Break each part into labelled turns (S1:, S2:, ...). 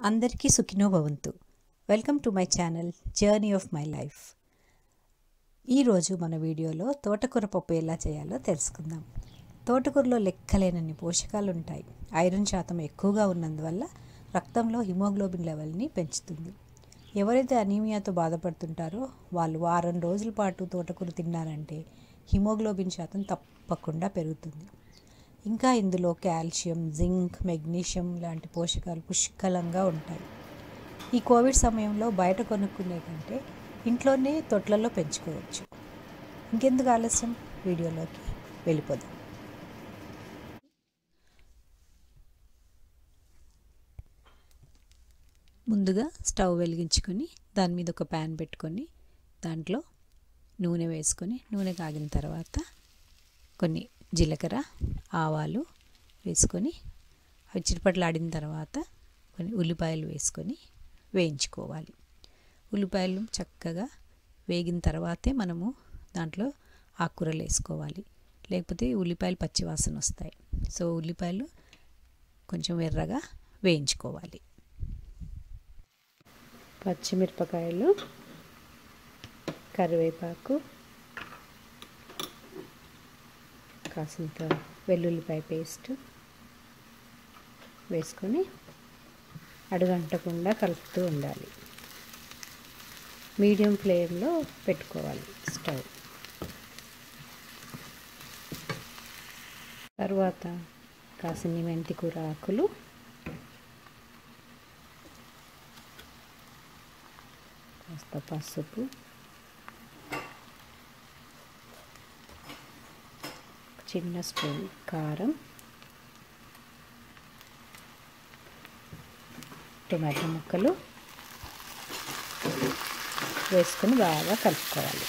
S1: అందరికీ సుఖినో భవంతు. Welcome to my channel journey of my life. ఈరోజు మన వీడియోలో తోటకూర పప్పు ఎలా చేయాలో తెలుసుకుందాం. తోటకూరలో లెక్కలేనన్ని పోషకాలు ఉంటాయి. ఐరన్ శాతం ఎక్కువగా ఉన్నందువల్ల రక్తంలో హిమోగ్లోబిన్ లెవెల్ని పెంచుతుంది. ఎవరైతే అనీమియాతో బాధపడుతుంటారో వాళ్ళు వారం రోజుల పాటు తోటకూర తిన్నారంటే హిమోగ్లోబిన్ శాతం తప్పకుండా పెరుగుతుంది. ఇంకా ఇందులో కాల్షియం, జింక్, మెగ్నీషియం లాంటి పోషకాలు పుష్కలంగా ఉంటాయి. ఈ కోవిడ్ సమయంలో బయట కొనుక్కునే కంటే ఇంట్లోనే తొట్లలో పెంచుకోవచ్చు. ఇంకెందుకు ఆలస్యం, వీడియోలోకి వెళ్ళిపోదాం. ముందుగా స్టవ్ వెలిగించుకొని దాని మీద ఒక ప్యాన్ పెట్టుకొని దాంట్లో నూనె వేసుకొని నూనె కాగిన తర్వాత కొన్ని జీలకర్ర, ఆవాలు వేసుకొని అవి చిటపటలాడిన తర్వాత కొన్ని ఉల్లిపాయలు వేసుకొని వేయించుకోవాలి. ఉల్లిపాయలు చక్కగా వేగిన తర్వాతే మనము దాంట్లో ఆకుకూరలు వేసుకోవాలి, లేకపోతే ఉల్లిపాయలు పచ్చివాసన వస్తాయి. సో ఉల్లిపాయలు కొంచెం ఎర్రగా వేయించుకోవాలి. పచ్చిమిరపకాయలు, కరివేపాకు, కాసింత వెల్లుల్లిపాయ పేస్ట్ వేసుకొని అడుగంటకుండా కలుపుతూ ఉండాలి. మీడియం ఫ్లేమ్లో పెట్టుకోవాలి స్టవ్. తర్వాత కాసిన్ని మెంతి కూర ఆకులు, కాస్త పసుపు, చిన్న స్పూన్ కారం, టొమాటో ముక్కలు వేసుకొని బాగా కలుపుకోవాలి.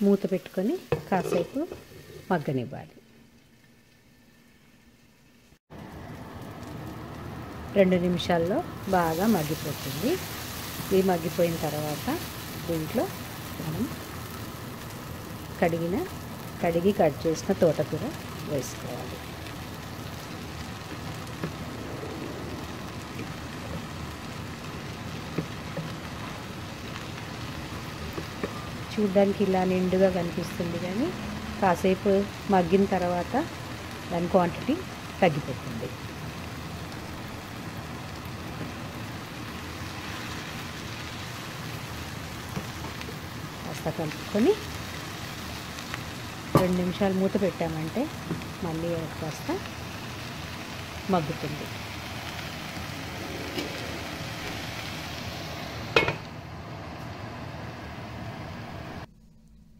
S1: మూత పెట్టుకొని కాసేపు మగ్గనివ్వాలి. 2 నిమిషాల్లో బాగా మగ్గిపోతుంది. ఇది మగ్గిపోయిన తర్వాత దీంట్లో మనం కడిగి కట్ చేసిన తోటకూర వేసుకోవాలి. చూడ్డానికి ఇలా నిండుగా కనిపిస్తుంది, కానీ కాసేపు మగ్గిన తర్వాత దాని క్వాంటిటీ తగ్గిపోతుంది. కాస్త కలుపుకొని 2 నిమిషాలు మూత పెట్టామంటే మళ్ళీ కాస్త మగ్గుతుంది.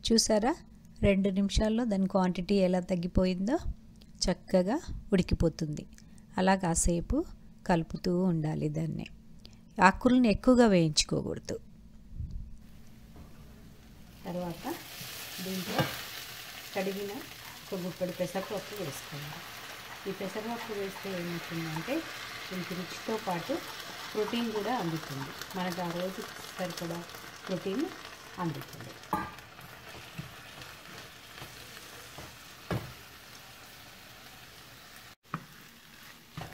S1: చూసారా, 2 నిమిషాల్లో దాని క్వాంటిటీ ఎలా తగ్గిపోయిందో, చక్కగా ఉడికిపోతుంది. అలా కాసేపు కలుపుతూ ఉండాలి. దాన్ని ఆకులను ఎక్కువగా వేయించుకోకూడదు. తర్వాత దీంట్లో కడిగిన ఒక గుప్పెడు పెసరపప్పు వేసుకోవాలి. ఈ పెసరపప్పు వేస్తే ఏమవుతుందంటే దీనికి రుచితో పాటు ప్రోటీన్ కూడా అందుతుంది. మనకు ఆ రోజు సరిపడా ప్రోటీన్ అందుతుంది.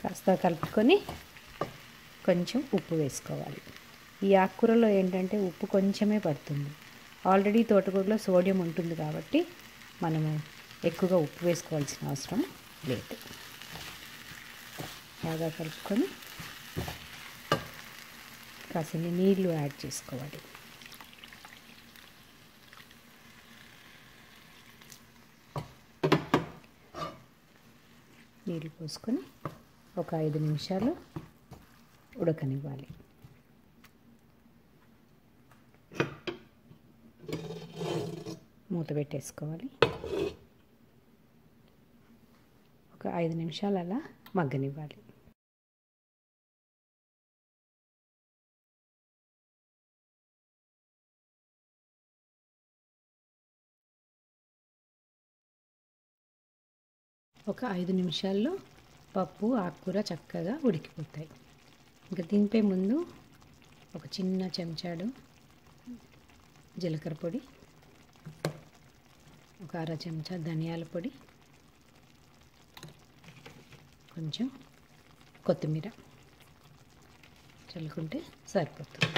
S1: కాస్త కలుపుకొని కొంచెం ఉప్పు వేసుకోవాలి. ఈ ఆకుకూరలో ఏంటంటే ఉప్పు కొంచెమే పడుతుంది. ఆల్రెడీ తోటకూరలో సోడియం ఉంటుంది కాబట్టి మనము ఎక్కువగా ఉప్పు వేసుకోవాల్సిన అవసరం లేదు. బాగా కలుపుకొని కాసిన్ని నీళ్ళు యాడ్ చేసుకోవాలి. నీళ్ళు పోసుకొని ఒక 5 నిమిషాలు ఉడకనివ్వాలి. మూత పెట్టేసుకోవాలి. ఒక 5 నిమిషాలు అలా మగ్గనివ్వాలి. ఒక 5 నిమిషాల్లో పప్పు, ఆకుకూర చక్కగా ఉడికిపోతాయి. ఇంకా దింపే ముందు ఒక చిన్న చెంచాడు జీలకర్ర పొడి, ఒక అర చెంచా ధనియాల పొడి, కొంచెం కొత్తిమీర చల్లుకుంటే సరిపోతుంది.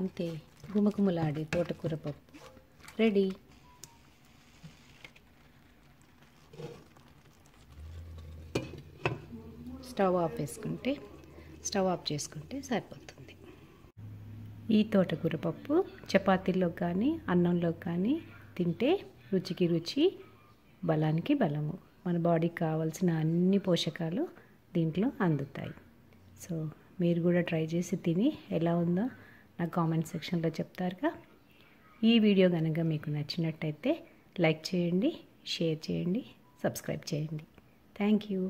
S1: అంతే, గుమగుమలాడే తోటకూర పప్పు రెడీ. స్టవ్ ఆఫ్ చేసుకుంటే సరిపోతుంది. ఈ తోటకూర పప్పు చపాతీల్లో కానీ అన్నంలో కానీ తింటే రుచికి రుచి, బలానికి బలము. మన బాడీకి కావాల్సిన అన్ని పోషకాలు దీంట్లో అందుతాయి. సో మీరు కూడా ట్రై చేసి తిని ఎలా ఉందో నా కామెంట్ సెక్షన్లో చెప్తారుగా. ఈ వీడియో కనుక మీకు నచ్చినట్టయితే లైక్ చేయండి, షేర్ చేయండి, సబ్స్క్రైబ్ చేయండి. Thank you.